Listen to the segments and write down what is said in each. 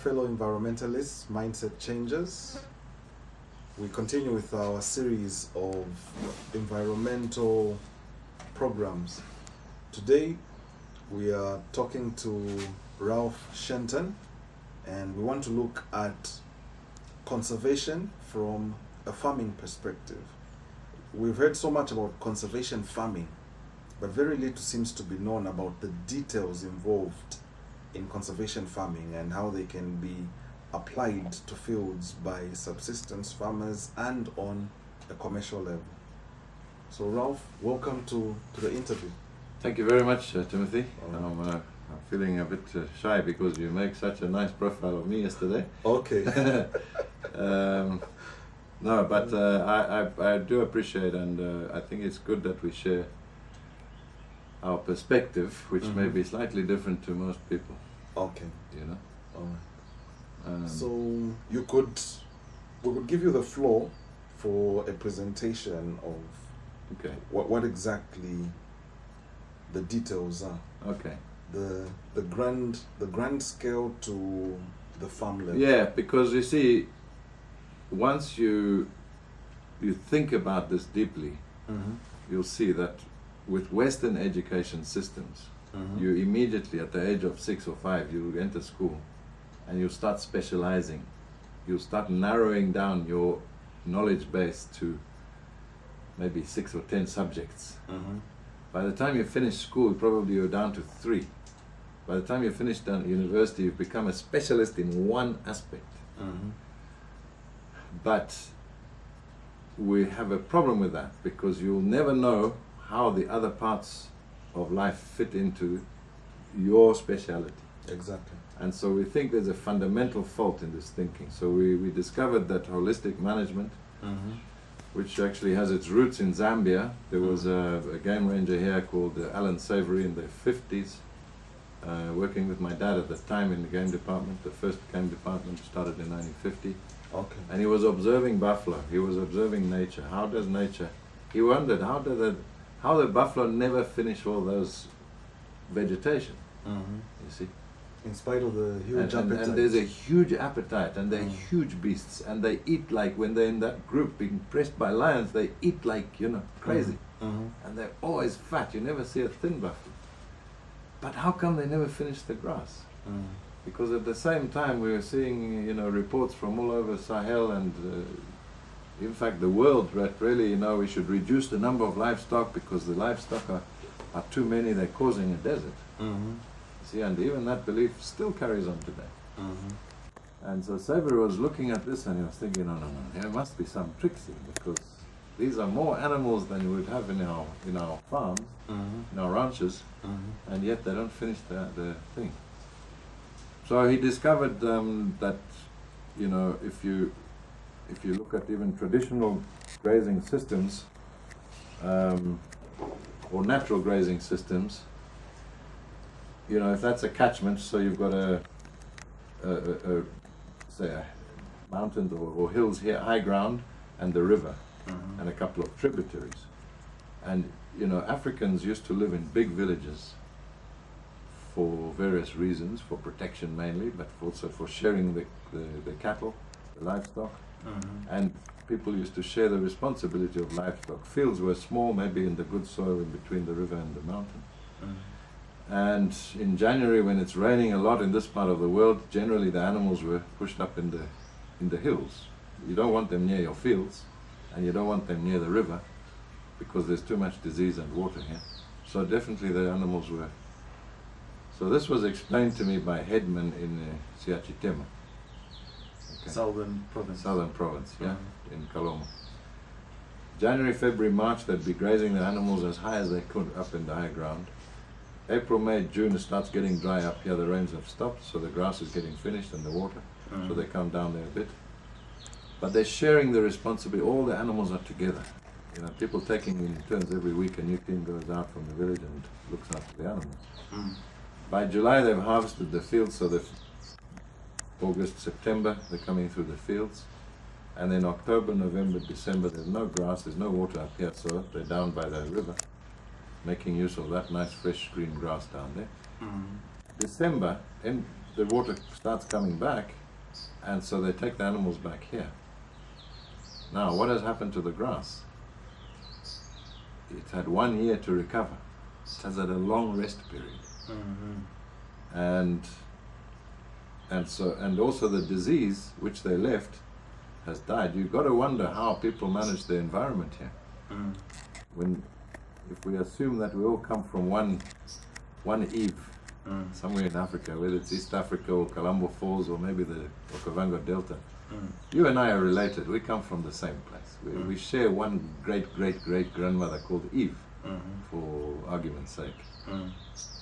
fellow environmentalists, mindset changers. We continue with our series of environmental programs. Today we are talking to Rolf Shenton, and we want to look at conservation from a farming perspective. We've heard so much about conservation farming, but very little seems to be known about the details involved in conservation farming and how they can be applied to fields by subsistence farmers and on a commercial level. So Rolf, welcome to the interview. Thank you very much, Timothy. I'm feeling a bit shy because you make such a nice profile of me yesterday. Okay. No, but I do appreciate, and I think it's good that we share our perspective, which may be slightly different to most people. Okay. You know. All right. So we could give you the floor for a presentation of what exactly the details are. Okay. The grand scale to the farm level. Yeah, because you see, once you think about this deeply, you'll see that with Western education systems, you immediately at the age of 6 or 5, you enter school and you start specializing. You start narrowing down your knowledge base to maybe 6 or 10 subjects. By the time you finish school, probably you're down to 3. By the time you finish down university, you've become a specialist in one aspect. But we have a problem with that because you'll never know how the other parts of life fit into your speciality. Exactly. And so we think there's a fundamental fault in this thinking. So we discovered that holistic management, which actually has its roots in Zambia. There was a game ranger here called Alan Savory in the 50s, working with my dad at the time in the game department. The first game department started in 1950. Okay. And he was observing buffalo. He was observing nature. How does nature? He wondered how the buffalo never finish all those vegetation. You see. In spite of the huge appetite. And there's a huge appetite, and they're huge beasts, and they eat like, when they're in that group being pressed by lions, they eat like, crazy. And they're always fat. You never see a thin buffalo. But how come they never finish the grass? Because at the same time we were seeing, reports from all over Sahel and in fact the world that really, we should reduce the number of livestock because the livestock are too many, they're causing a desert. See, and even that belief still carries on today. And so Savory was looking at this and he was thinking, no, there must be some tricks here because these are more animals than you would have in our farms, in our ranches, and yet they don't finish the thing. So he discovered that, if you look at even traditional grazing systems or natural grazing systems, if that's a catchment, so you've got say mountains or hills here, high ground, and the river, and a couple of tributaries. And Africans used to live in big villages for various reasons, for protection mainly, but also for sharing the cattle, the livestock. And people used to share the responsibility of livestock. Fields were small, maybe in the good soil in between the river and the mountain. And in January, when it's raining a lot in this part of the world, generally the animals were pushed up in the hills. You don't want them near your fields, and you don't want them near the river, because there's too much disease and water here. So definitely the animals were. So this was explained to me by headmen in Siachitema. Southern province. Southern province, yeah, in Kalomo. January, February, March, they'd be grazing the animals as high as they could up in the high ground. April, May, June, it starts getting dry up here. The rains have stopped, so the grass is getting finished and the water, so they come down there a bit. But they're sharing the responsibility. All the animals are together. People taking in turns every week. A new team goes out from the village and looks after the animals. By July, they've harvested the fields, so August, September, they're coming through the fields. And then October, November, December, there's no grass, there's no water up here, so they're down by the river, making use of that nice fresh green grass down there. December, and the water starts coming back, and so they take the animals back here. Now, what has happened to the grass? It had 1 year to recover. It has had a long rest period. And also the disease which they left has died. You've got to wonder how people manage the environment here. If we assume that we all come from one Eve, somewhere in Africa, whether it's East Africa or Colombo Falls or maybe the Okavango Delta, you and I are related. We come from the same place. We share one great-great-great-grandmother called Eve, for argument's sake.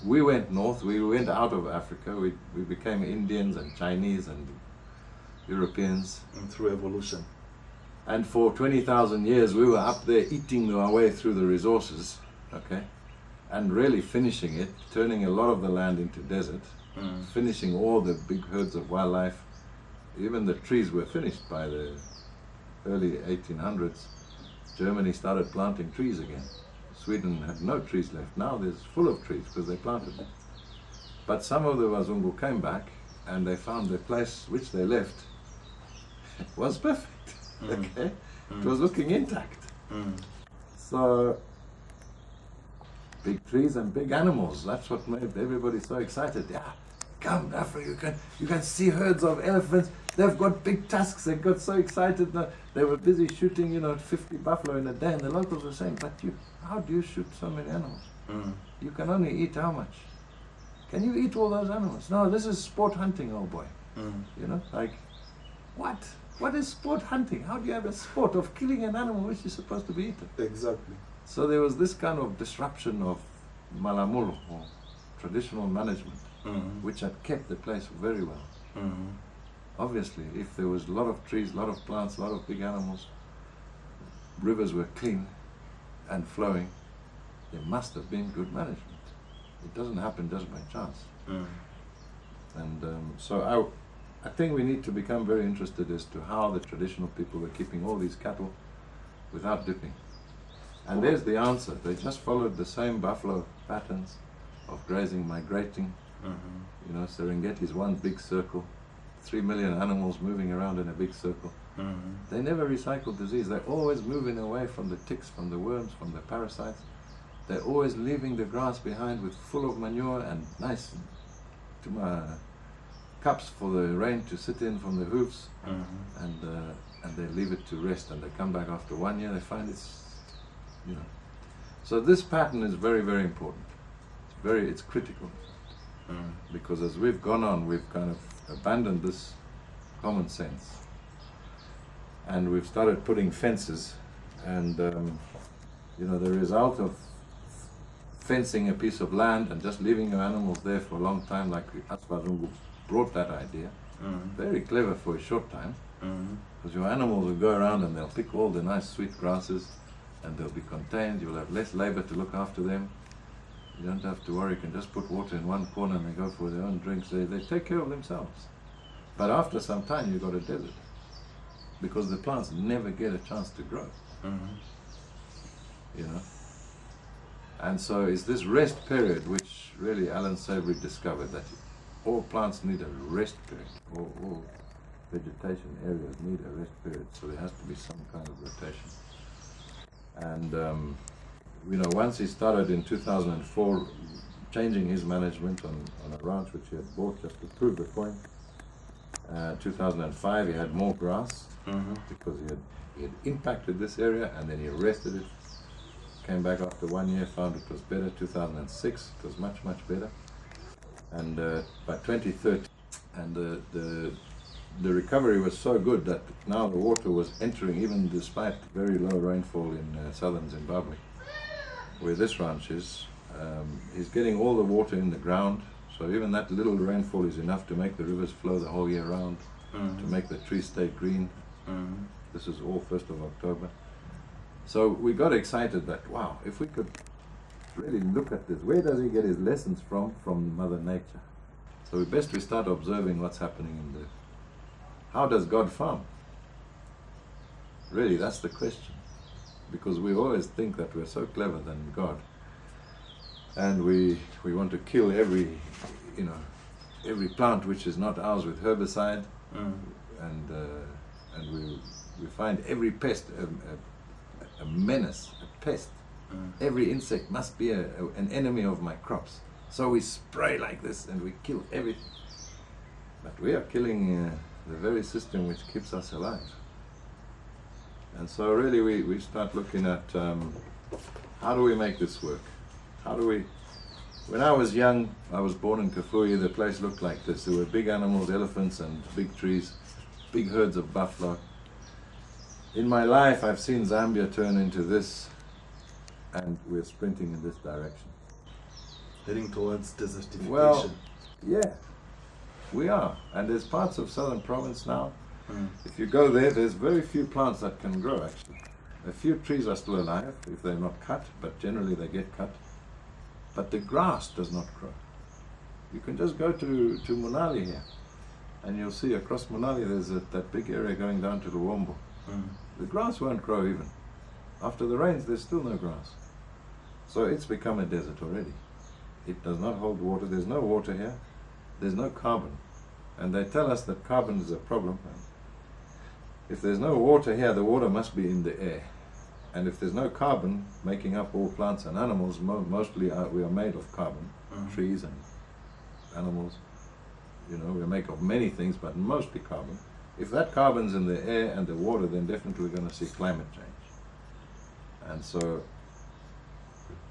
We went north, we went out of Africa, we became Indians and Chinese and Europeans. And through evolution. And for 20,000 years we were up there eating our way through the resources, okay? And really finishing it, turning a lot of the land into desert, finishing all the big herds of wildlife. Even the trees were finished by the early 1800s. Germany started planting trees again. Sweden had no trees left. Now there's full of trees because they planted them. But some of the Wazungu came back and they found the place which they left was perfect. Okay? It was looking intact. So, big trees and big animals, that's what made everybody so excited. Yeah, come Africa, you can see herds of elephants. They've got big tusks. They got so excited that they were busy shooting, 50 buffalo in a day, and the locals were saying, but how do you shoot so many animals? You can only eat how much? Can you eat all those animals? No, this is sport hunting, old boy. Like, what? What is sport hunting? How do you have a sport of killing an animal which is supposed to be eaten? Exactly. So there was this kind of disruption of malamulo, or traditional management, which had kept the place very well. Obviously, if there was a lot of trees, a lot of plants, a lot of big animals, rivers were clean and flowing, there must have been good management. It doesn't happen just by chance. And so I think we need to become very interested as to how the traditional people were keeping all these cattle without dipping. And there's the answer. They just followed the same buffalo patterns of grazing, migrating. Serengeti is one big circle. 3 million animals moving around in a big circle. They never recycle disease. They're always moving away from the ticks, from the worms, from the parasites. They're always leaving the grass behind with full of manure and nice cups for the rain to sit in from the hoofs, and they leave it to rest, and they come back after 1 year, they find it's, So this pattern is very, very important. It's critical. Because as we've gone on, we've kind of abandoned this common sense. And we've started putting fences, and the result of fencing a piece of land and just leaving your animals there for a long time, like us Wazungu brought that idea, very clever for a short time, because your animals will go around and they'll pick all the nice sweet grasses, and they'll be contained, you'll have less labor to look after them. You don't have to worry, you can just put water in one corner and they go for their own drinks. They take care of themselves. But after some time you've got a desert, because the plants never get a chance to grow. And so it's this rest period which really Alan Savory discovered, that all plants need a rest period, all vegetation areas need a rest period, so there has to be some kind of rotation. And once he started in 2004 changing his management on a ranch which he had bought just to prove the point. 2005 he had more grass, because he had impacted this area, and then he rested it, came back after 1 year, found it was better. 2006 it was much, much better. And by 2013, and the recovery was so good that now the water was entering, even despite very low rainfall in southern Zimbabwe, where this ranch is. He's getting all the water in the ground, so even that little rainfall is enough to make the rivers flow the whole year round, to make the trees stay green. This is all 1st of October. So we got excited that, wow, if we could really look at this, where does he get his lessons from? From Mother Nature. So we start observing what's happening in there. How does God farm? Really, that's the question. Because we always think that we're so clever than God. And we want to kill every every plant which is not ours with herbicide, Mm. and we find every pest a menace, a pest. Mm. Every insect must be an enemy of my crops. So we spray like this and we kill everything. But we are killing the very system which keeps us alive. And so really we start looking at how do we make this work? How do we... When I was young, I was born in Kafui, the place looked like this. There were big animals, elephants and big trees, big herds of buffalo. In my life, I've seen Zambia turn into this, and we're sprinting in this direction. Heading towards desertification. Well, yeah, we are. And there's parts of southern province now. Mm. If you go there, there's very few plants that can grow, actually. A few trees are still alive if they're not cut, but generally they get cut. But the grass does not grow. You can just go to Munali here, and you'll see across Munali there's that big area going down to the Wombo. Mm. The grass won't grow even. After the rains, there's still no grass. So it's become a desert already. It does not hold water. There's no water here. There's no carbon. And they tell us that carbon is a problem. If there's no water here, the water must be in the air. And if there's no carbon making up all plants and animals, mostly we are made of carbon, trees and animals. You know, we make of many things, but mostly carbon. If that carbon's in the air and the water, then definitely we're going to see climate change. And so,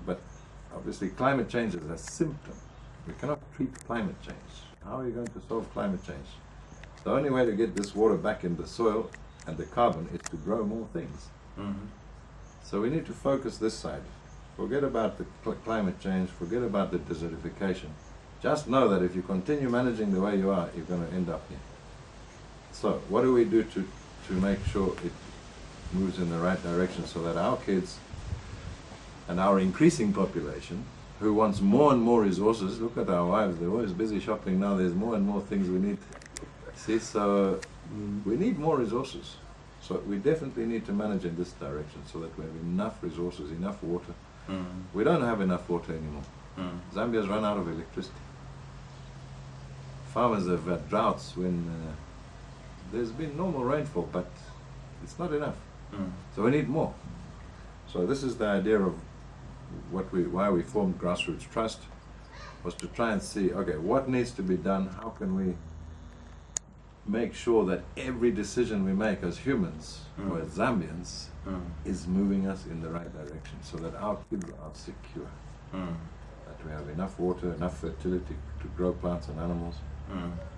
but obviously climate change is a symptom. We cannot treat climate change. How are you going to solve climate change? The only way to get this water back in the soil and the carbon is to grow more things. Mm-hmm. So we need to focus this side. Forget about the climate change, forget about the desertification. Just know that if you continue managing the way you are, you're going to end up here. So what do we do to make sure it moves in the right direction so that our kids and our increasing population, who wants more and more resources, look at our wives, they're always busy shopping now, there's more and more things we need. See, so we need more resources. So we definitely need to manage in this direction so that we have enough resources, enough water. Mm. We don't have enough water anymore. Mm. Zambia's run out of electricity. Farmers have had droughts when there's been normal rainfall, but it's not enough. Mm. So we need more. So this is the idea of why we formed Grassroots Trust, was to try and see, okay, what needs to be done? How can we make sure that every decision we make as humans or as Zambians is moving us in the right direction so that our kids are secure, that we have enough water, enough fertility to grow plants and animals.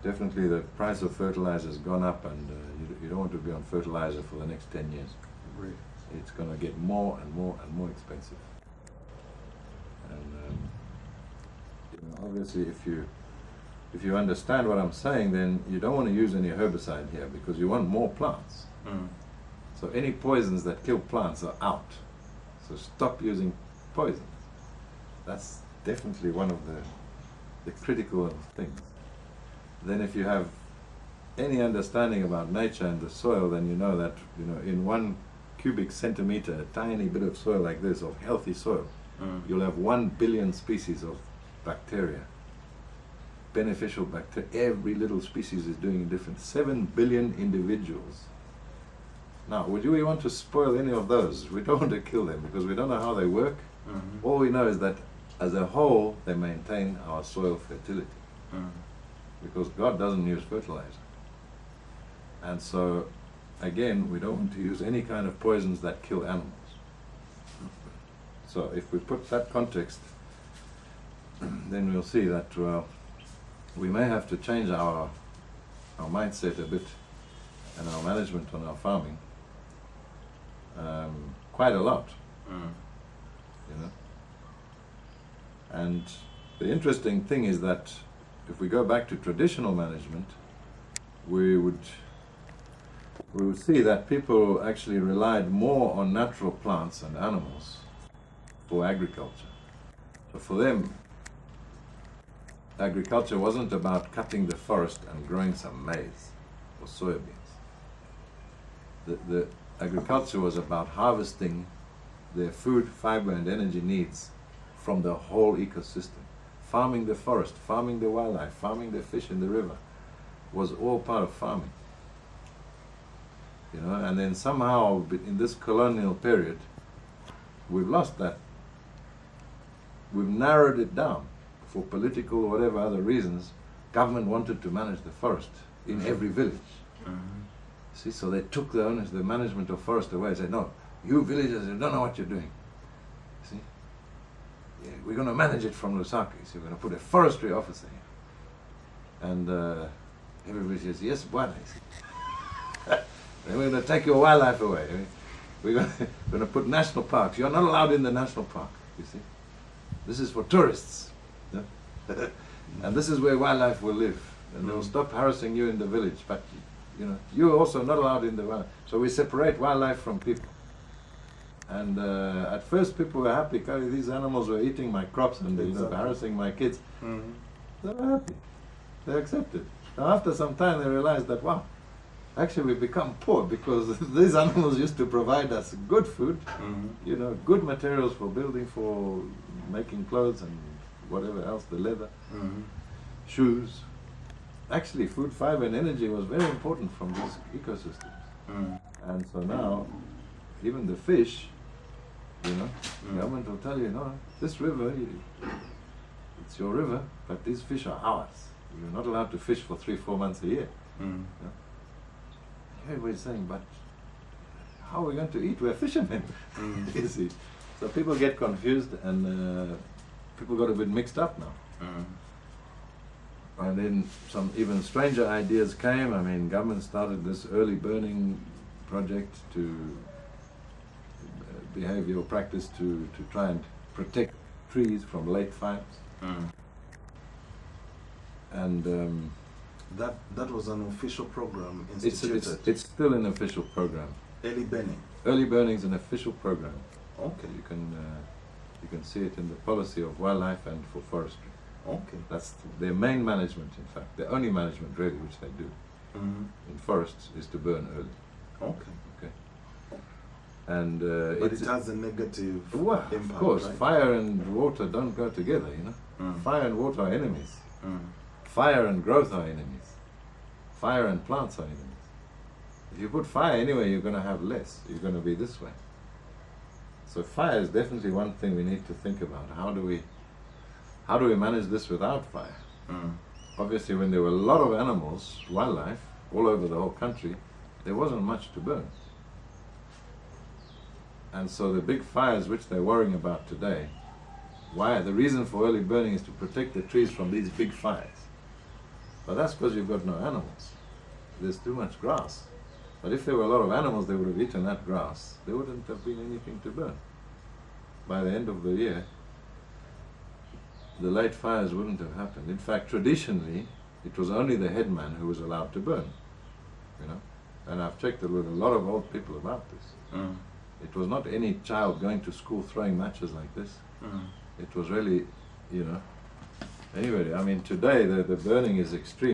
Definitely the price of fertilizer has gone up, and you don't want to be on fertilizer for the next 10 years. Great. It's going to get more and more and more expensive. And you know, obviously if you understand what I'm saying, then you don't want to use any herbicide here because you want more plants. So any poisons that kill plants are out. So stop using poisons. That's definitely one of the critical things. Then if you have any understanding about nature and the soil, then you know that, you know, in 1 cubic centimeter, a tiny bit of soil like this, of healthy soil, you'll have 1 billion species of bacteria. Beneficial bacteria. Every little species is doing it different. 7 billion individuals. Now, would we want to spoil any of those? We don't want to kill them because we don't know how they work. All we know is that as a whole, they maintain our soil fertility. Because God doesn't use fertilizer. And so, again, we don't want to use any kind of poisons that kill animals. So if we put that context, then we'll see that, well, we may have to change our mindset a bit and our management on our farming quite a lot, you know. And the interesting thing is that if we go back to traditional management, we would see that people actually relied more on natural plants and animals for agriculture. So for them, agriculture wasn't about cutting the forest and growing some maize or soybeans. The agriculture was about harvesting their food, fiber and energy needs from the whole ecosystem. farming the forest, farming the wildlife, farming the fish in the river, was all part of farming. You know, and then somehow in this colonial period, we've lost that. We've narrowed it down for political or whatever other reasons. Government wanted to manage the forest in every village. See, so they took the owners, the management of forest away and said, no, you villagers, you don't know what you're doing. See? Yeah, we're going to manage it from Lusaka. So we're going to put a forestry officer here. And everybody says, yes, Bwana. Then we're going to take your wildlife away. We're going to put national parks. You're not allowed in the national park, you see. This is for tourists. Yeah? And this is where wildlife will live. And they'll stop harassing you in the village. But, you know, you're also not allowed in the wildlife. So we separate wildlife from people. And at first people were happy because these animals were eating my crops and harassing my kids. They were happy. They accepted. Now after some time they realized that, wow, actually we've become poor because these animals used to provide us good food, you know, good materials for building, for making clothes and whatever else, the leather, shoes. Actually food, fiber and energy was very important from these ecosystems. And so now, even the fish, you know, the government will tell you, no, this river, it's your river, but these fish are ours. You're not allowed to fish for 3-4 months a year. You know? Everybody's saying, but how are we going to eat? We're fishermen. You see. So people get confused and people got a bit mixed up now. And then some even stranger ideas came. I mean, government started this early burning project to behavioral practice to try and protect trees from late fires. And that was an official program instituted. It's still an official program. Early burning. Early burning is an official program. Okay. You can see it in the policy of wildlife and for forestry. Okay. That's their main management, in fact. The only management really which they do in forests is to burn early. Okay. Okay. And but it has a negative impact, of course, right? fire and water don't go together, you know. Fire and water are enemies. Fire and growth are enemies. Fire and plants are enemies. If you put fire anywhere, you're going to have less. You're going to be this way. So fire is definitely one thing we need to think about. How do we manage this without fire? Obviously, when there were a lot of animals, wildlife, all over the whole country, there wasn't much to burn. And so the big fires which they're worrying about today, the reason for early burning is to protect the trees from these big fires. But that's because you've got no animals. There's too much grass. But if there were a lot of animals, they would have eaten that grass. There wouldn't have been anything to burn. By the end of the year, the late fires wouldn't have happened. In fact, traditionally, it was only the headman who was allowed to burn. You know, and I've checked with a lot of old people about this. It was not any child going to school throwing matches like this. It was really, you know. Anyway, I mean, today the burning is extreme.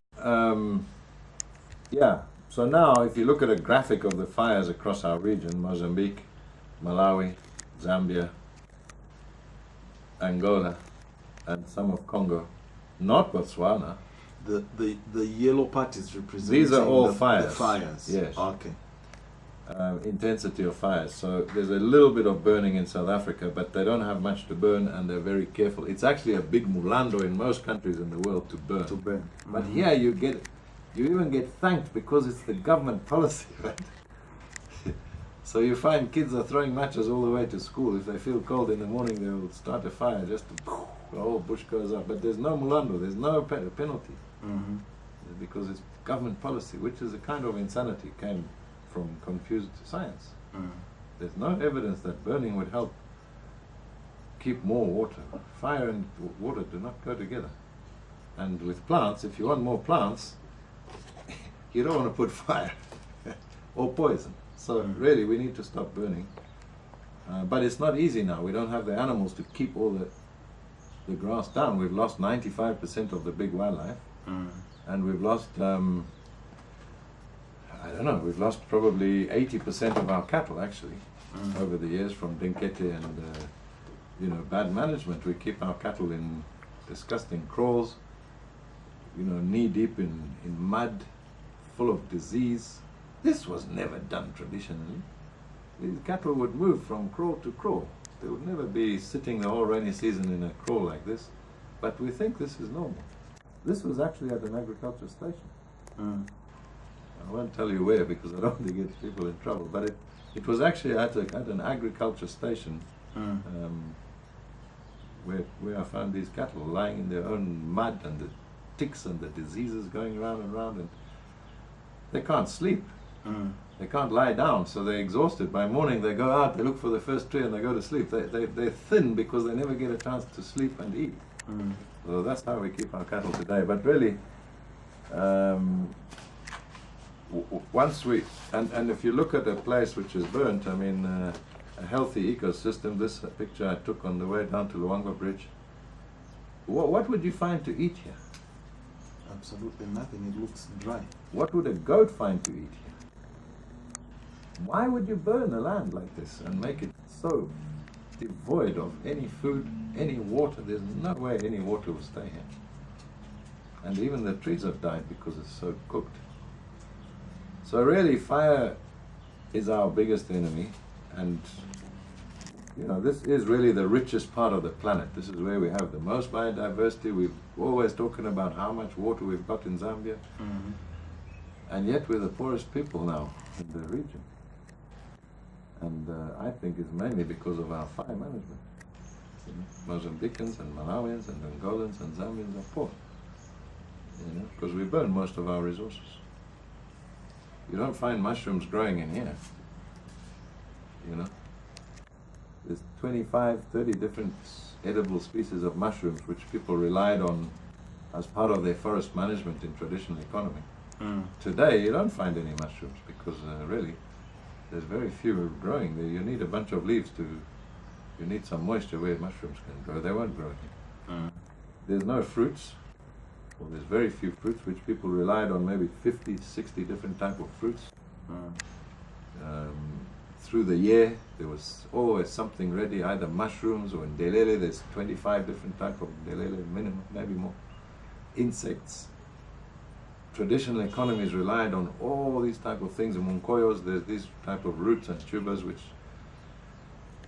Yeah. So now, if you look at a graphic of the fires across our region, Mozambique, Malawi, Zambia, Angola, and some of Congo, not Botswana. The yellow part is representing these are all the fires. Fires. Yes. Okay. Intensity of fires. So there's a little bit of burning in South Africa, but they don't have much to burn, and they're very careful. It's actually a big mulando in most countries in the world to burn. To burn. But here you even get thanked because it's the government policy, right? So you find kids are throwing matches all the way to school. If they feel cold in the morning, they'll start a fire just to, the whole bush goes up. But there's no mulando, there's no penalty. Because it's government policy, which is a kind of insanity, came from confused science. There's no evidence that burning would help keep more water. Fire and water do not go together. And with plants, if you want more plants, you don't want to put fire or poison. So really we need to stop burning. But it's not easy now. We don't have the animals to keep all the grass down. We've lost 95% of the big wildlife. And we've lost, I don't know, we've lost probably 80% of our cattle actually over the years from Dinkete and, you know, bad management. We keep our cattle in disgusting kraals, knee deep in mud, full of disease. This was never done traditionally. These cattle would move from kraal to kraal. They would never be sitting the whole rainy season in a kraal like this. But we think this is normal. This was actually at an agriculture station. I won't tell you where because I don't want to get people in trouble. But it was actually at an agriculture station where I found these cattle lying in their own mud and the ticks and the diseases going round and round, and they can't sleep. They can't lie down, so they're exhausted. By morning they go out, they look for the first tree and they go to sleep. They're thin because they never get a chance to sleep and eat. So that's how we keep our cattle today. But really, once and if you look at a place which is burnt, I mean, a healthy ecosystem, this picture I took on the way down to Luangwa Bridge, what would you find to eat here? Absolutely nothing. It looks dry. What would a goat find to eat here? Why would you burn the land like this and make it so devoid of any food, any water? There's no way any water will stay here. And even the trees have died because it's so cooked. So really, fire is our biggest enemy, and this is really the richest part of the planet. This is where we have the most biodiversity. We've always talking about how much water we've got in Zambia, and yet we're the poorest people now in the region. And I think it's mainly because of our fire management. Mozambicans and Malawians and Angolans and Zambians are poor, because we burn most of our resources. You don't find mushrooms growing in here. There's 25, 30 different edible species of mushrooms which people relied on as part of their forest management in traditional economy. Today you don't find any mushrooms because really there's very few growing there. You need a bunch of leaves you need some moisture where mushrooms can grow. They won't grow here. There's no fruits. Well, there's very few fruits, which people relied on, maybe 50, 60 different type of fruits. Through the year, there was always something ready, either mushrooms or in Delele, there's 25 different type of Delele, minimum, maybe more. Insects. Traditional economies relied on all these type of things. In Munkoyos, there's these type of roots and tubers, which,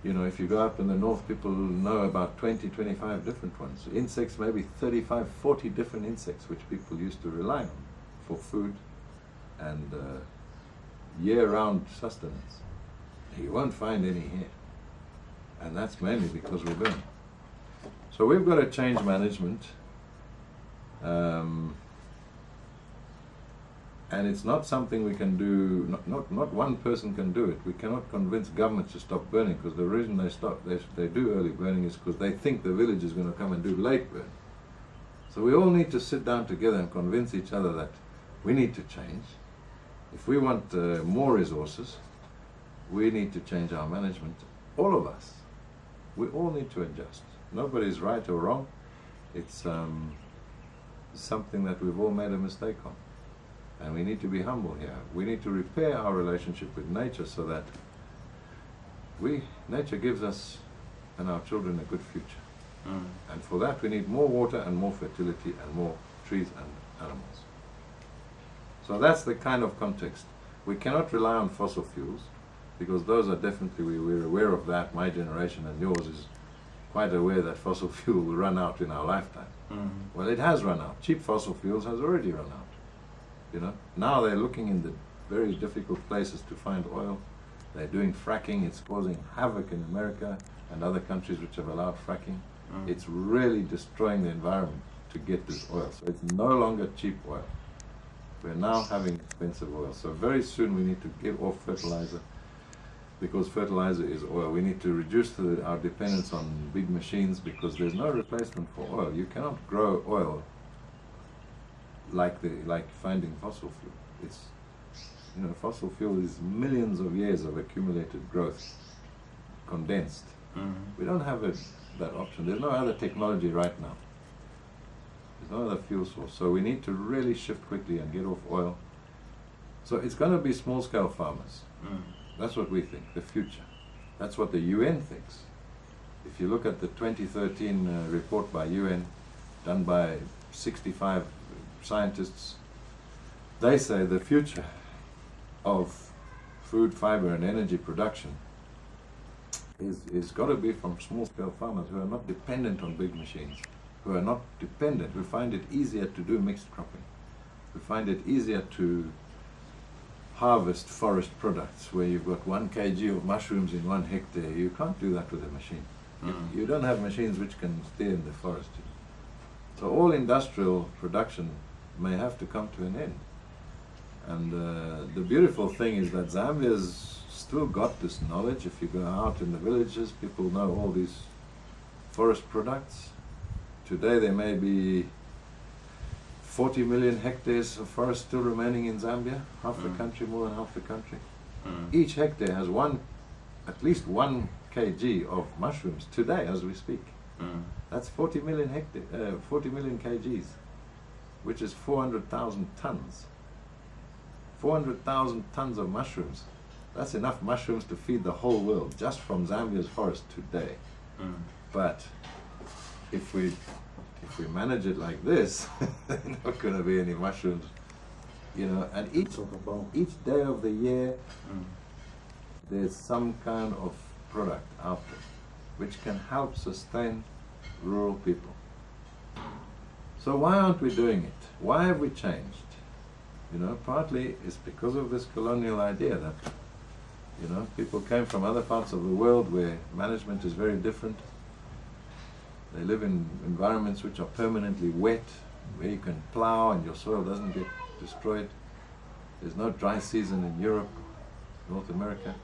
if you go up in the north, people know about 20, 25 different ones. Insects, maybe 35, 40 different insects, which people used to rely on for food and year-round sustenance. You won't find any here. And that's mainly because we burn. So we've got to change management. And it's not something we can do, not one person can do it. We cannot convince governments to stop burning, because the reason they do early burning is because they think the village is going to come and do late burn. So we all need to sit down together and convince each other that we need to change. If we want more resources, we need to change our management. All of us. We all need to adjust. Nobody's right or wrong. It's something that we've all made a mistake on. And we need to be humble here. We need to repair our relationship with nature so that nature gives us and our children a good future. And for that we need more water and more fertility and more trees and animals. So that's the kind of context. We cannot rely on fossil fuels, because those are definitely, we're aware of that. My generation and yours is quite aware that fossil fuel will run out in our lifetime. Well, it has run out. Cheap fossil fuels has already run out. Now they're looking in the very difficult places to find oil. They're doing fracking. It's causing havoc in America and other countries which have allowed fracking. It's really destroying the environment to get this oil. So it's no longer cheap oil. We're now having expensive oil. So very soon we need to get off fertilizer, because fertilizer is oil. We need to reduce our dependence on big machines, because there's no replacement for oil. You cannot grow oil like finding fossil fuel. It's, fossil fuel is millions of years of accumulated growth, condensed. We don't have that option. There's no other technology right now. There's no other fuel source. So we need to really shift quickly and get off oil. So it's going to be small-scale farmers. That's what we think, the future. That's what the UN thinks. If you look at the 2013 report by UN, done by 65 scientists. They say the future of food, fiber and energy production is got to be from small-scale farmers who are not dependent on big machines, who are not dependent, who find it easier to do mixed cropping, who find it easier to harvest forest products where you've got 1 kg of mushrooms in 1 hectare. You can't do that with a machine. You don't have machines which can steer in the forest. So all industrial production may have to come to an end. And the beautiful thing is that Zambia's still got this knowledge. If you go out in the villages, people know all these forest products. Today there may be 40 million hectares of forest still remaining in Zambia, half the country, more than half the country. Each hectare has at least 1 kg of mushrooms today as we speak. That's 40 million kgs, which is 400,000 tons. 400,000 tons of mushrooms. That's enough mushrooms to feed the whole world just from Zambia's forest today. But if we manage it like this, there's not going to be any mushrooms, you know. And each day of the year, there's some kind of product out there which can help sustain rural people. So why aren't we doing it? Why have we changed? You know, partly it's because of this colonial idea that, you know, people came from other parts of the world where management is very different. They live in environments which are permanently wet, where you can plow and your soil doesn't get destroyed. There's no dry season in Europe, North America.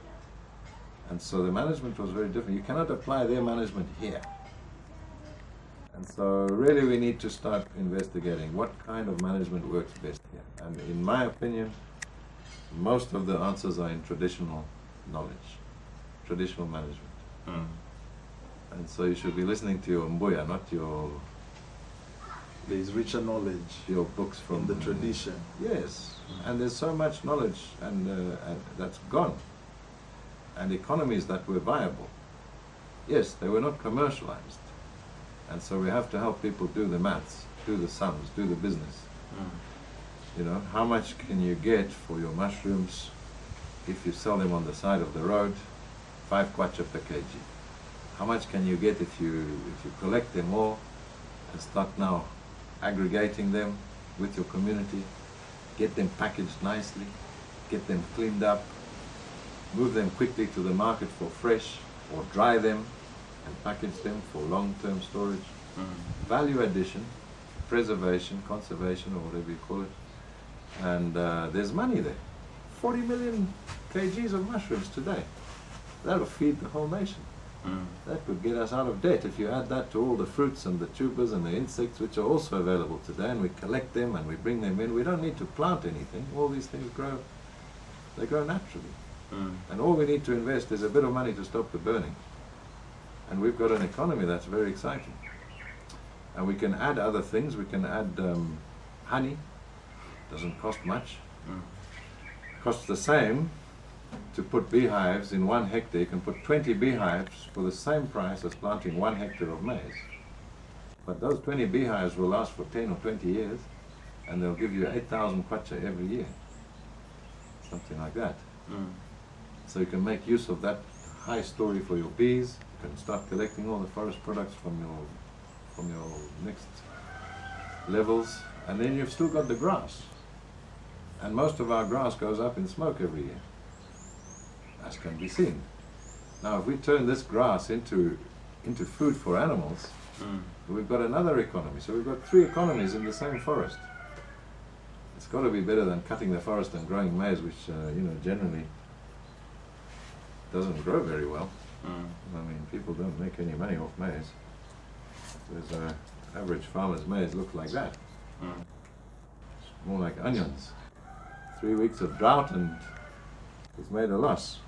And so the management was very different. You cannot apply their management here. And so really we need to start investigating what kind of management works best here. And in my opinion, most of the answers are in traditional knowledge, traditional management. And so you should be listening to your mbuya, not your... There's richer knowledge. Your books from... the tradition. Yes, and there's so much knowledge and that's gone. And economies that were viable. Yes, they were not commercialized. And so we have to help people do the maths, do the sums, do the business. You know, how much can you get for your mushrooms if you sell them on the side of the road? 5 kwacha per kg. How much can you get if you collect them all and start now aggregating them with your community, get them packaged nicely, get them cleaned up, move them quickly to the market for fresh, or dry them and package them for long-term storage. Value addition, preservation, conservation, or whatever you call it. And there's money there. 40 million kgs of mushrooms today. That'll feed the whole nation. That would get us out of debt if you add that to all the fruits and the tubers and the insects which are also available today, and we collect them and we bring them in. We don't need to plant anything. All these things grow, they grow naturally. And all we need to invest is a bit of money to stop the burning. And we've got an economy that's very exciting. And we can add other things. We can add honey. Doesn't cost much. Costs the same to put beehives in 1 hectare. You can put 20 beehives for the same price as planting 1 hectare of maize. But those 20 beehives will last for 10 or 20 years, and they'll give you 8,000 kwacha every year. Something like that. So you can make use of that high story for your bees. You can start collecting all the forest products from your next levels, and then you've still got the grass. And most of our grass goes up in smoke every year, as can be seen. Now if we turn this grass into food for animals, we've got another economy. So we've got 3 economies in the same forest. It's got to be better than cutting the forest and growing maize, which you know, generally doesn't grow very well. I mean, people don't make any money off maize. There's average farmer's maize looks like that. It's more like onions. 3 weeks of drought and it's made a loss.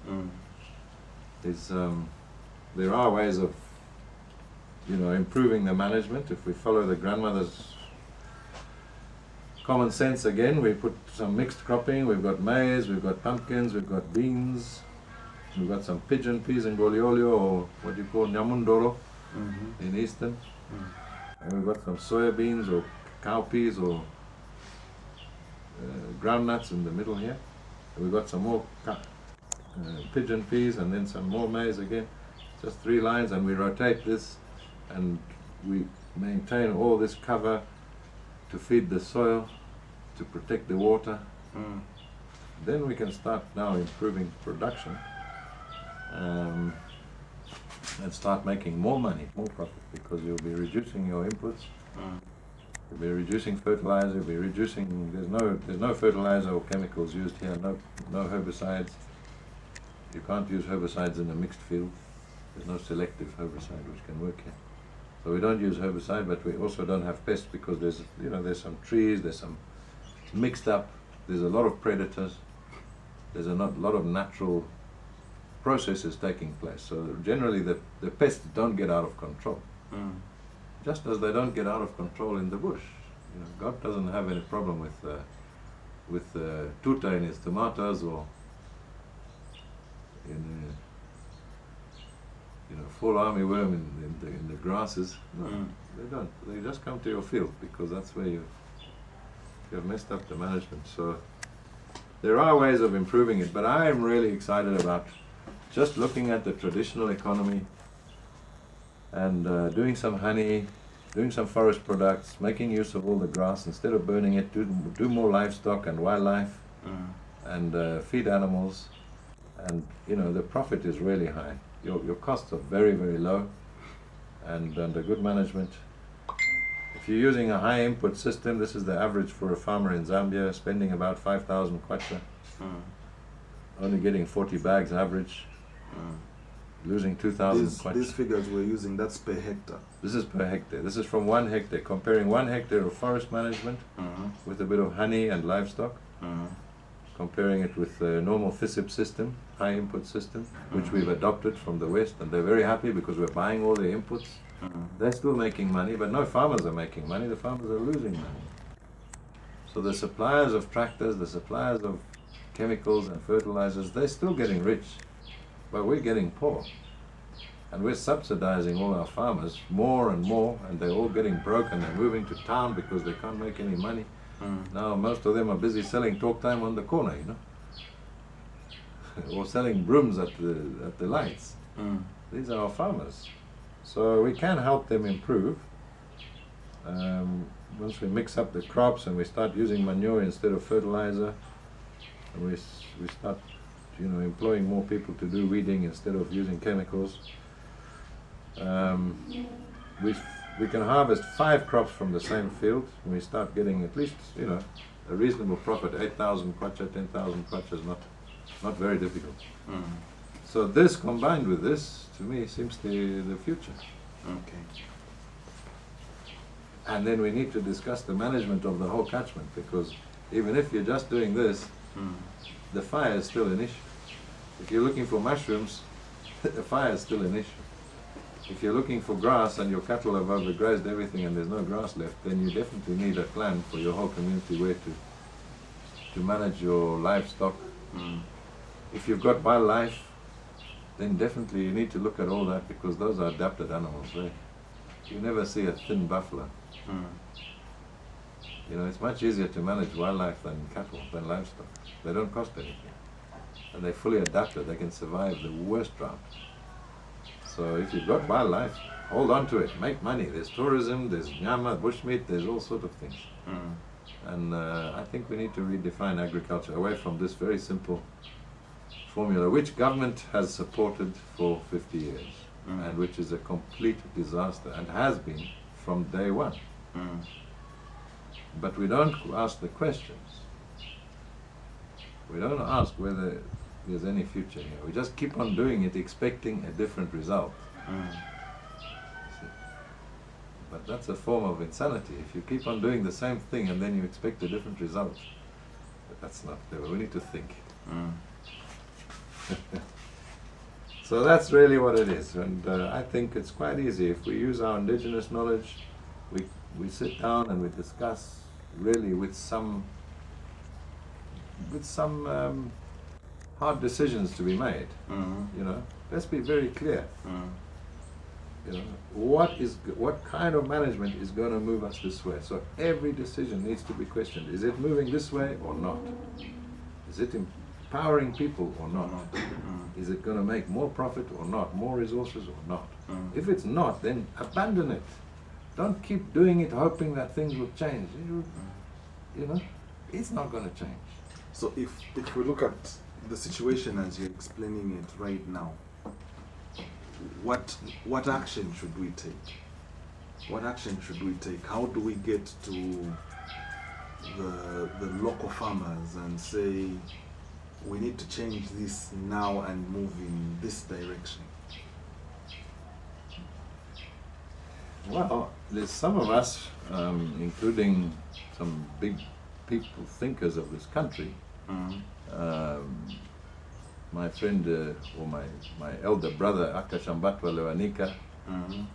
There are ways of, you know, improving the management. If we follow the grandmother's common sense again, we put some mixed cropping. We've got maize, we've got pumpkins, we've got beans, we've got some pigeon peas and goliolio, or what you call nyamundoro in Eastern. And we've got some soya beans or cowpeas or groundnuts in the middle here. And we've got some more pigeon peas and then some more maize again. Just 3 lines, and we rotate this and we maintain all this cover to feed the soil, to protect the water. Then we can start now improving production and start making more money, more profit, because you'll be reducing your inputs. You'll be reducing fertilizer. You'll be reducing. There's no fertilizer or chemicals used here. No herbicides. You can't use herbicides in a mixed field. There's no selective herbicide which can work here. So we don't use herbicide, but we also don't have pests because there's some trees. There's some mixed up. There's a lot of predators. There's a lot of natural processes taking place. So generally the pests don't get out of control. Just as they don't get out of control in the bush. God doesn't have any problem with tuta in his tomatoes or fall armyworm in the grasses. No, they don't. They just come to your field because that's where you have messed up the management. So there are ways of improving it, but I am really excited about just looking at the traditional economy and doing some honey, doing some forest products, making use of all the grass instead of burning it, do more livestock and wildlife and feed animals, and the profit is really high. Your costs are very, very low, and under good management. If you're using a high input system, this is the average for a farmer in Zambia, spending about 5,000 kwacha, only getting 40 bags average, losing 2,000 kwacha. These figures we're using, that's per hectare. This is per hectare. This is from 1 hectare, comparing 1 hectare of forest management with a bit of honey and livestock, comparing it with the normal FISIP system, high input system, which we've adopted from the West, and they're very happy because we're buying all their inputs. They're still making money, but no farmers are making money. The farmers are losing money. So the suppliers of tractors, the suppliers of chemicals and fertilizers, they're still getting rich, but we're getting poor. And we're subsidizing all our farmers more and more, and they're all getting broke, and they're moving to town because they can't make any money. Now most of them are busy selling talk time on the corner, or selling brooms at the lights. These are our farmers. So we can help them improve. Once we mix up the crops and we start using manure instead of fertilizer, and we start employing more people to do weeding instead of using chemicals, we can harvest 5 crops from the same field, and we start getting at least a reasonable profit. 8,000 kwacha, 10,000 kwacha is not very difficult. So this combined with this, to me, seems the future. Okay. And then we need to discuss the management of the whole catchment, because even if you're just doing this, the fire is still an issue. If you're looking for mushrooms, the fire is still an issue. If you're looking for grass and your cattle have overgrazed everything and there's no grass left, then you definitely need a plan for your whole community where to manage your livestock. If you've got wildlife, then definitely you need to look at all that, because those are adapted animals. You never see a thin buffalo. It's much easier to manage wildlife than cattle, than livestock. They don't cost anything. And they're fully adapted. They can survive the worst drought. So if you've got wildlife, hold on to it, make money. There's tourism, there's nyama, bushmeat, there's all sorts of things. And I think we need to redefine agriculture away from this very simple formula, which government has supported for 50 years, and which is a complete disaster, and has been from day one. But we don't ask the questions. We don't ask whether there's any future here. We just keep on doing it, expecting a different result. But that's a form of insanity. If you keep on doing the same thing and then you expect a different result, that's not clever. We need to think. So that's really what it is, and I think it's quite easy. If we use our indigenous knowledge, we sit down and we discuss really with some hard decisions to be made. Let's be very clear. You know, what kind of management is going to move us this way? So every decision needs to be questioned. Is it moving this way or not? Is it empowering people or not? Is it going to make more profit or not? More resources or not? If it's not, then abandon it. Don't keep doing it hoping that things will change. You know, it's not going to change. So if we look at the situation as you're explaining it right now, what action should we take? What action should we take? How do we get to the local farmers and say we need to change this now and move in this direction? Well, there's some of us, including some big people, thinkers of this country. My friend, or my elder brother, Akashambatwa Lewanika,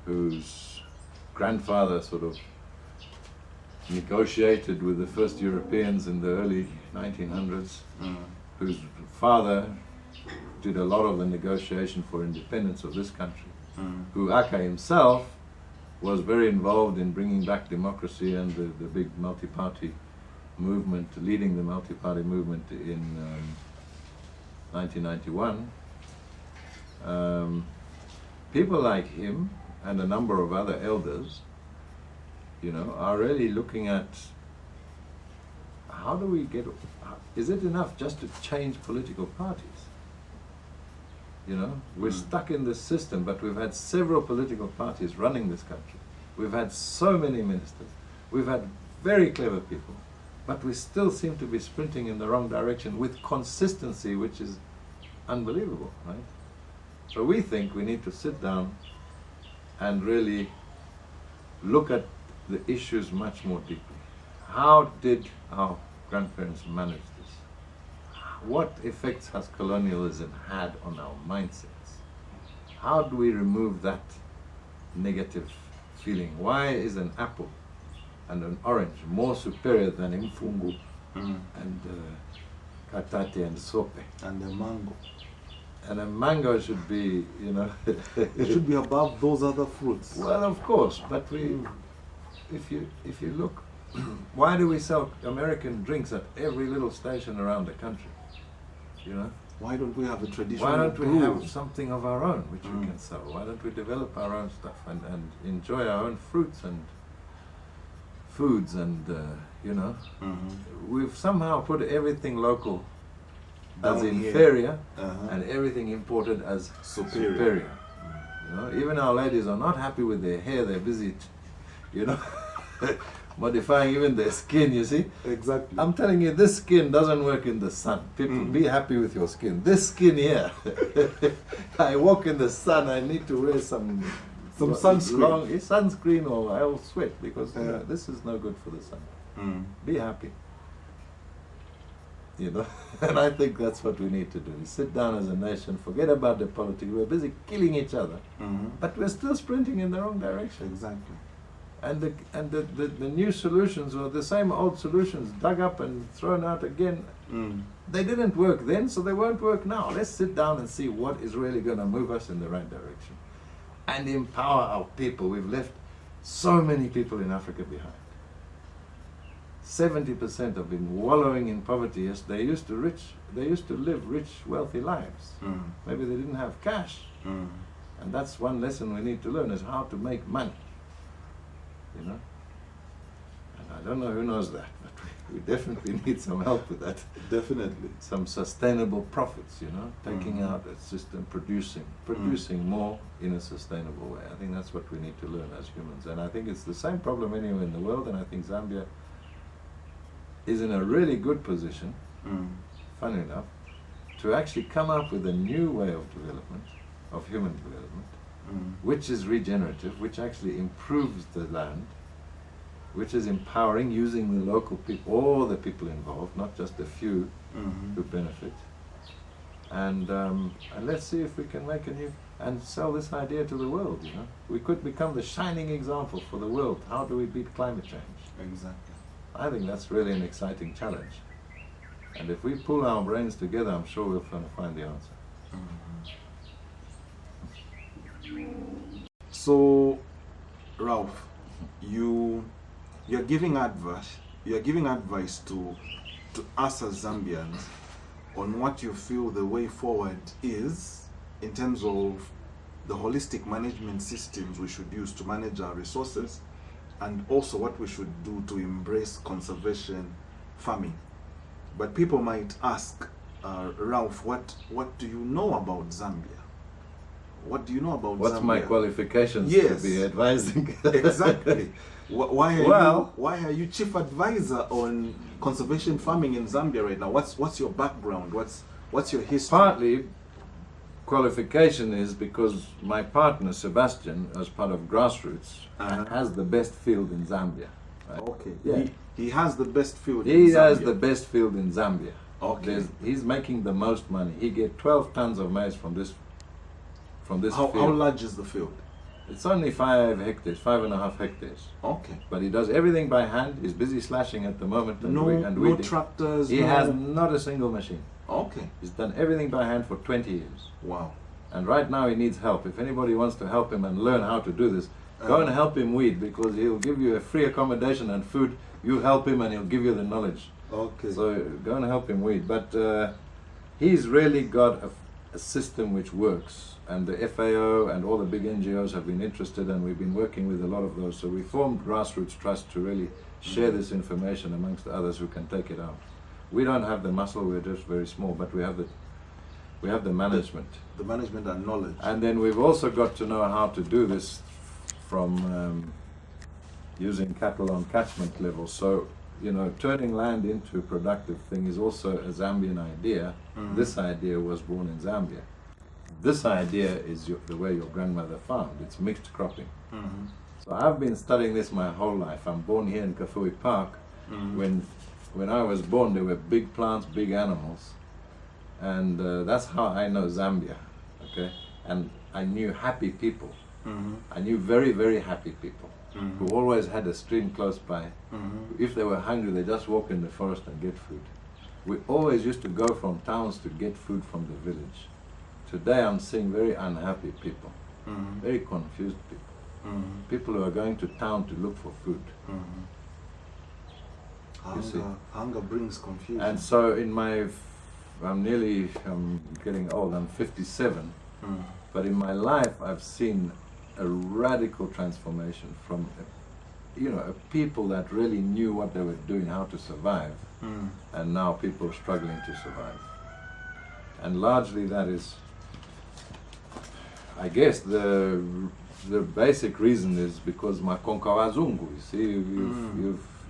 whose grandfather sort of negotiated with the first Europeans in the early 1900s, whose father did a lot of the negotiation for independence of this country, who Aka himself was very involved in bringing back democracy and the big multi-party movement, leading the multi-party movement in 1991. People like him and a number of other elders, you know, are really looking at how do we get, is it enough just to change political parties? You know, we're stuck in this system, but we've had several political parties running this country. We've had so many ministers. We've had very clever people, but we still seem to be sprinting in the wrong direction with consistency, which is unbelievable, right? So we think we need to sit down and really look at the issues much more deeply. How did our grandparents manage this? What effects has colonialism had on our mindsets? How do we remove that negative feeling? Why is an apple and an orange more superior than imfungu and katate and sope? And the mango. And a mango should be, you know... it should be above those other fruits. Well, of course, but if you look, why do we sell American drinks at every little station around the country? You know? Why don't we have a traditional Why don't we brew? have something of our own which we can sell? Why don't we develop our own stuff and enjoy our own fruits and foods and, you know? We've somehow put everything local as Down inferior and everything imported as superior. You know? Even our ladies are not happy with their hair, they're busy, you know, modifying even their skin, you see? Exactly. I'm telling you, this skin doesn't work in the sun. People, be happy with your skin. This skin here, I walk in the sun, I need to wear some sunscreen. Sunscreen or I'll sweat because you know, this is no good for the sun. Be happy. You know, and I think that's what we need to do. Sit down as a nation, forget about the politics. We're busy killing each other, but we're still sprinting in the wrong direction. Exactly. And the new solutions or the same old solutions dug up and thrown out again. They didn't work then, so they won't work now. Let's sit down and see what is really going to move us in the right direction and empower our people. We've left so many people in Africa behind. 70% have been wallowing in poverty. Yes, they used to live rich, wealthy lives. Maybe they didn't have cash. And that's one lesson we need to learn, is how to make money. You know? And I don't know who knows that, but we definitely need some help with that. Definitely. Some sustainable profits, you know, taking out a system, producing more in a sustainable way. I think that's what we need to learn as humans. And I think it's the same problem anywhere in the world, and I think Zambia is in a really good position, funny enough, to actually come up with a new way of development, of human development, which is regenerative, which actually improves the land, which is empowering, using the local people, all the people involved, not just a few who benefit. And let's see if we can make a new, and sell this idea to the world, you know. We could become the shining example for the world. How do we beat climate change? Exactly. I think that's really an exciting challenge. And if we pull our brains together, I'm sure we'll find the answer. So, Ralph, you're giving advice to us as Zambians on what you feel the way forward is in terms of the holistic management systems we should use to manage our resources, and also what we should do to embrace conservation farming. But people might ask, Ralph, what do you know about Zambia? What do you know about What's Zambia? my qualifications Yes. to be advising? Exactly. Why are you chief advisor on conservation farming in Zambia right now? What's your background? What's your history? Partly, qualification is because my partner Sebastian, as part of Grassroots, has the best field in Zambia. Right? Okay. Yeah. He has the best field in He Zambia. has the best field in Zambia. Okay. He's making the most money. He get 12 tons of maize from this field. How large is the field? It's only 5 hectares, 5.5 hectares. Okay. But he does everything by hand. He's busy slashing at the moment. And No weeding. tractors. He has not a single machine. Okay. He's done everything by hand for 20 years. Wow. And right now he needs help. If anybody wants to help him and learn how to do this, go and help him weed, because he'll give you a free accommodation and food. You help him and he'll give you the knowledge. Okay. So go and help him weed. But he's really got a system which works. And the FAO and all the big NGOs have been interested, and we've been working with a lot of those. So we formed Grassroots Trust to really share this information amongst others who can take it out. We don't have the muscle, we're just very small, but we have the management. The management and knowledge. And then we've also got to know how to do this from using cattle on catchment level. So, you know, turning land into a productive thing is also a Zambian idea. This idea was born in Zambia. This idea is the way your grandmother farmed. It's mixed cropping. So I've been studying this my whole life. I'm born here in Kafui Park. When I was born, there were big plants, big animals. And that's how I know Zambia, okay? And I knew happy people. I knew very, very happy people who always had a stream close by. If they were hungry, they just walk in the forest and get food. We always used to go from towns to get food from the village. Today I'm seeing very unhappy people, very confused people, people who are going to town to look for food. Hunger brings confusion. And so in my, I'm getting old, I'm 57, but in my life I've seen a radical transformation from, a people that really knew what they were doing, how to survive, and now people are struggling to survive. And largely that is, I guess the basic reason is because Makonka Wazungu. You see,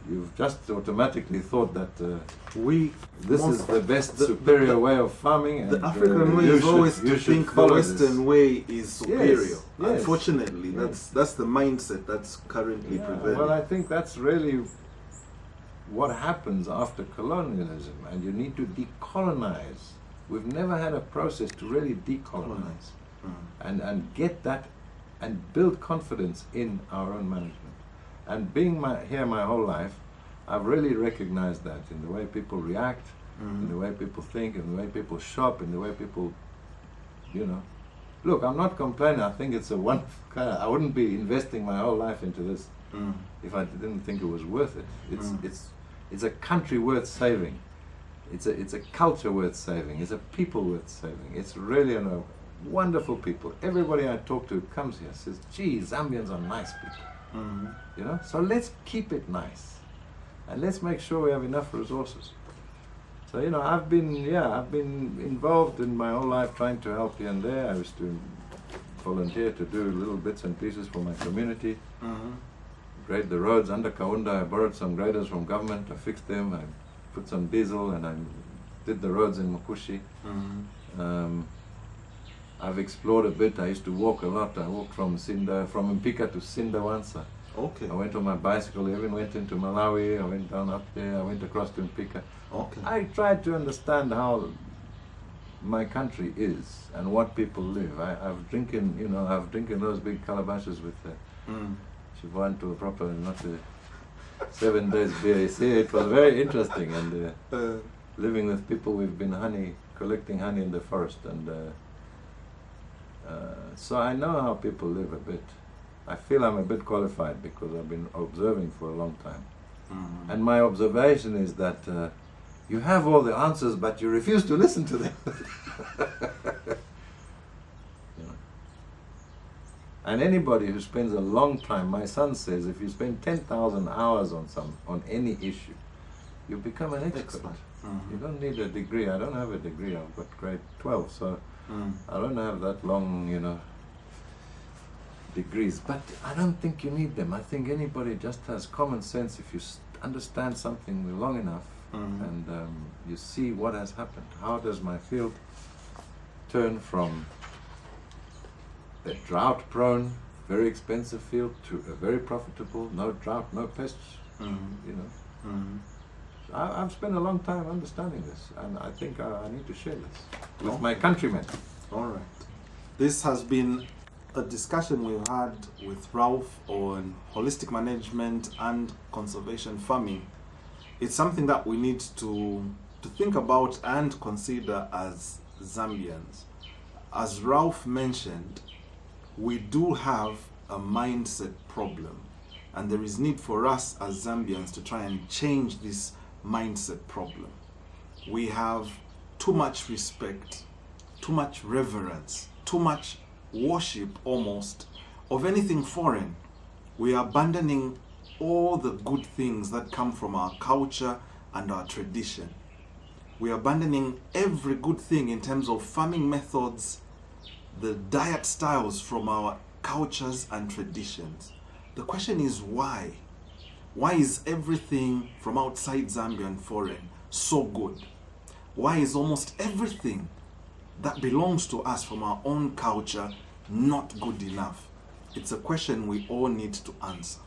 you've just automatically thought that this is the best superior way of farming. The and, African way is always to think the Western way is superior. Yes. Unfortunately, that's the mindset that's currently prevailing. Well, I think that's really what happens after colonialism, and you need to decolonize. We've never had a process to really decolonize. And get that and build confidence in our own management. And being here my whole life, I've really recognized that in the way people react, in the way people think, in the way people shop, in the way people, Look, I'm not complaining. I think it's a wonderful kind. I wouldn't be investing my whole life into this if I didn't think it was worth it. It's a country worth saving. It's a culture worth saving. It's a people worth saving. It's really wonderful people. Everybody I talk to comes here says, gee, Zambians are nice people. So let's keep it nice. And let's make sure we have enough resources. So, I've been involved in my whole life trying to help here and there. I used to volunteer to do little bits and pieces for my community. Grade the roads under Kaunda. I borrowed some graders from government. I fixed them. I put some diesel and I did the roads in Mukushi. I've explored a bit. I used to walk a lot. I walked from Mpika to Sinda once. Okay. I went on my bicycle. I even went into Malawi. I went down up there. I went across to Mpika. Okay. I tried to understand how my country is and what people live. I've drinking those big calabashes with Siobhan to a proper, not a 7 days beer. You see, it was very interesting, and living with people. We've been collecting honey in the forest, and so I know how people live a bit. I feel I'm a bit qualified because I've been observing for a long time. Mm. And my observation is that you have all the answers, but you refuse to listen to them. You know. And anybody who spends a long time, my son says, if you spend 10,000 hours on any issue, you become an expert. You don't need a degree. I don't have a degree. I've got grade 12, so I don't have that long, you know, degrees. But I don't think you need them. I think anybody just has common sense. If you understand something long enough and you see what has happened. How does my field turn from a drought-prone, very expensive field to a very profitable, no drought, no pests, you know. I've spent a long time understanding this, and I think I need to share this with my countrymen. All right. This has been a discussion we've had with Rolf on holistic management and conservation farming. It's something that we need to think about and consider as Zambians. As Rolf mentioned, we do have a mindset problem, and there is need for us as Zambians to try and change this mindset problem. We have too much respect, too much reverence, too much worship almost of anything foreign. We are abandoning all the good things that come from our culture and our tradition. We are abandoning every good thing in terms of farming methods, the diet styles from our cultures and traditions. The question is why? Why is everything from outside Zambia and foreign so good? Why is almost everything that belongs to us from our own culture not good enough? It's a question we all need to answer.